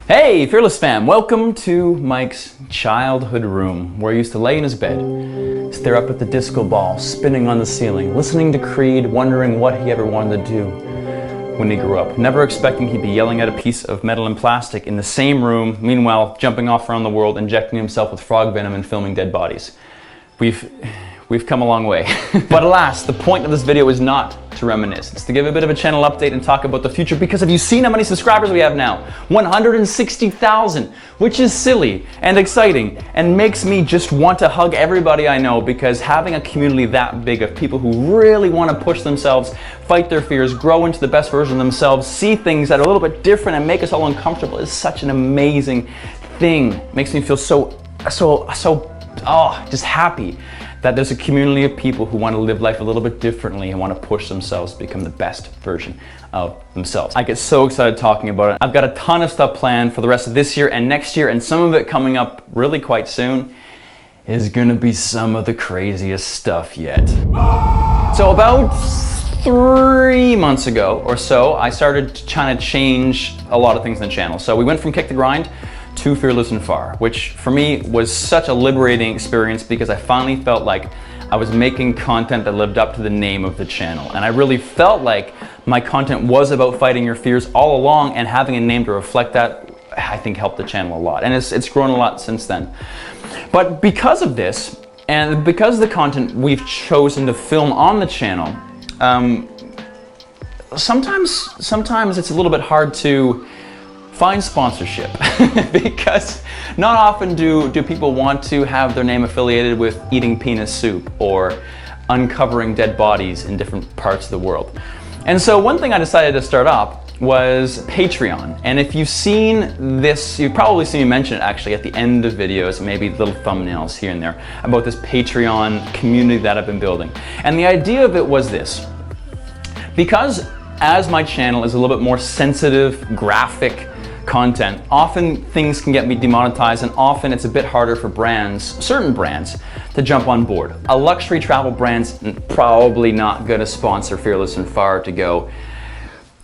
Hey, Fearless fam, welcome to Mike's childhood room, where he used to lay in his bed, stare up at the disco ball spinning on the ceiling, listening to Creed, wondering what he ever wanted to do when he grew up, never expecting he'd be yelling at a piece of metal and plastic in the same room, meanwhile jumping off around the world, injecting himself with frog venom and filming dead bodies. We've come a long way. But alas, the point of this video is not to reminisce. It's to give a bit of a channel update and talk about the future, because have you seen how many subscribers we have now? 160,000, which is silly and exciting and makes me just want to hug everybody I know, because having a community that big of people who really want to push themselves, fight their fears, grow into the best version of themselves, see things that are a little bit different and make us all uncomfortable is such an amazing thing. It makes me feel so just happy that there's a community of people who want to live life a little bit differently and want to push themselves to become the best version of themselves. I get so excited talking about it. I've got a ton of stuff planned for the rest of this year and next year, and some of it coming up really quite soon is gonna be some of the craziest stuff yet. So about 3 months ago or so, I started trying to change a lot of things on the channel. So we went from Kick the Grind to Fearless and Far, which for me was such a liberating experience, because I finally felt like I was making content that lived up to the name of the channel. And I really felt like my content was about fighting your fears all along, and having a name to reflect that, I think, helped the channel a lot. And it's grown a lot since then. But because of this, and because of the content we've chosen to film on the channel, sometimes it's a little bit hard to find sponsorship because not often do people want to have their name affiliated with eating penis soup or uncovering dead bodies in different parts of the world. And so one thing I decided to start up was Patreon. And if you've seen this, you've probably seen me mention it actually at the end of videos, maybe little thumbnails here and there, about this Patreon community that I've been building. And the idea of it was this: because as my channel is a little bit more sensitive, graphic content, often things can get me demonetized, and often it's a bit harder for brands, certain brands, to jump on board. A luxury travel brand's probably not going to sponsor Fearless and Far to go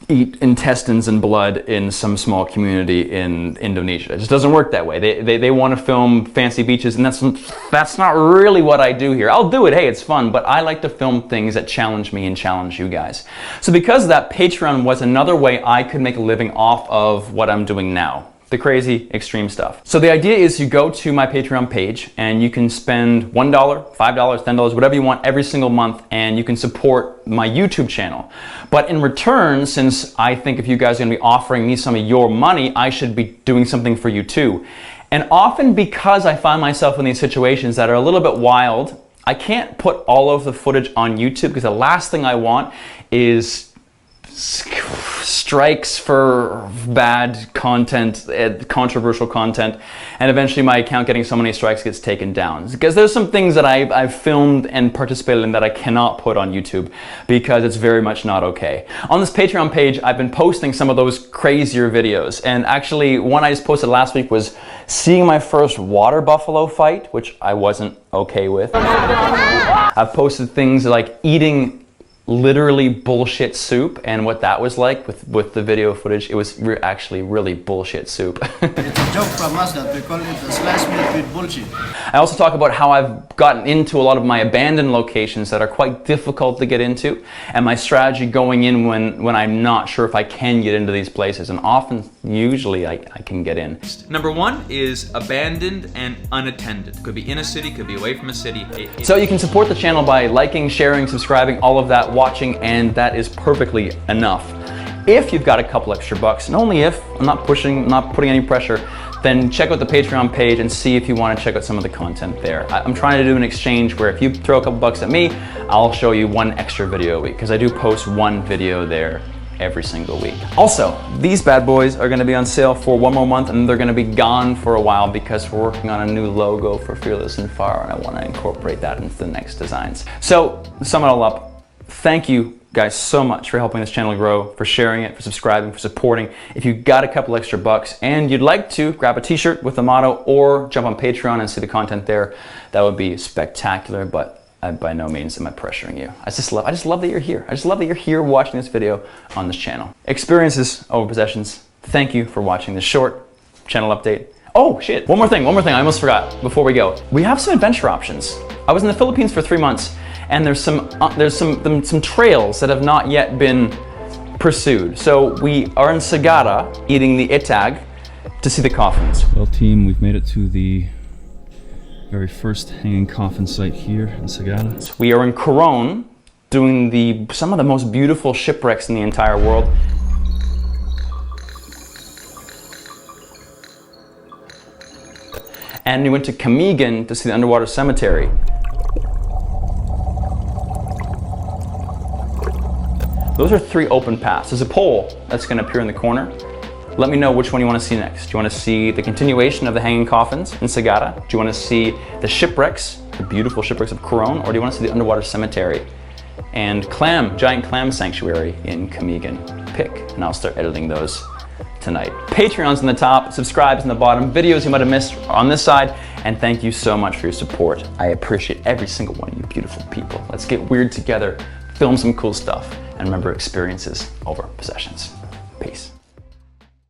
eat intestines and blood in some small community in Indonesia. It just doesn't work that way. They want to film fancy beaches, and that's not really what I do here. I'll do it, hey, it's fun, but I like to film things that challenge me and challenge you guys. So because of that, Patreon was another way I could make a living off of what I'm doing now, the crazy extreme stuff. So the idea is you go to my Patreon page and you can spend $1, $5, $10, whatever you want every single month, and you can support my YouTube channel. But in return, since I think if you guys are gonna be offering me some of your money, I should be doing something for you too. And often, because I find myself in these situations that are a little bit wild, I can't put all of the footage on YouTube, because the last thing I want is strikes for bad content, controversial content, and eventually my account getting so many strikes gets taken down. Because there's some things that I've filmed and participated in that I cannot put on YouTube, because it's very much not okay. On this Patreon page, I've been posting some of those crazier videos, and actually one I just posted last week was seeing my first water buffalo fight, which I wasn't okay with. I've posted things like eating literally bullshit soup, and what that was like with the video footage. It was actually really bullshit soup. It's a joke from us that we call it a sliced meat with bullshit. I also talk about how I've gotten into a lot of my abandoned locations that are quite difficult to get into, and my strategy going in when I'm not sure if I can get into these places, and often, usually, I can get in. Number one is abandoned and unattended. Could be in a city, could be away from a city. So you can support the channel by liking, sharing, subscribing, all of that, watching, and that is perfectly enough. If you've got a couple extra bucks, and only if, I'm not putting any pressure, then check out the Patreon page and see if you want to check out some of the content there. I'm trying to do an exchange where if you throw a couple bucks at me, I'll show you one extra video a week, because I do post one video there every single week. Also, these bad boys are going to be on sale for one more month, and they're going to be gone for a while, because we're working on a new logo for Fearless and Far, and I want to incorporate that into the next designs. So, to sum it all up, thank you guys so much for helping this channel grow, for sharing it, for subscribing, for supporting. If you got a couple extra bucks and you'd like to grab a t-shirt with the motto, or jump on Patreon and see the content there, that would be spectacular. But by no means am I pressuring you. I just love that you're here. I just love that you're here watching this video on this channel. Experiences over possessions. Thank you for watching this short channel update. Oh shit, one more thing, I almost forgot before we go. We have some adventure options. I was in the Philippines for 3 months, and there's some trails that have not yet been pursued. So we are in Sagara eating the itag to see the coffins. Well team, we've made it to the very first hanging coffin site here in Sagara. We are in Coron doing some of the most beautiful shipwrecks in the entire world. And we went to Camigan to see the underwater cemetery. Those are 3 open paths. There's a poll that's going to appear in the corner. Let me know which one you want to see next. Do you want to see the continuation of the hanging coffins in Sagara? Do you want to see the shipwrecks, the beautiful shipwrecks of Coron? Or do you want to see the underwater cemetery and giant clam sanctuary in Camigan? Pick, and I'll start editing those tonight. Patreon's in the top, subscribe's in the bottom, videos you might have missed are on this side, and thank you so much for your support. I appreciate every single one of you beautiful people. Let's get weird together, film some cool stuff, and remember, experiences over possessions.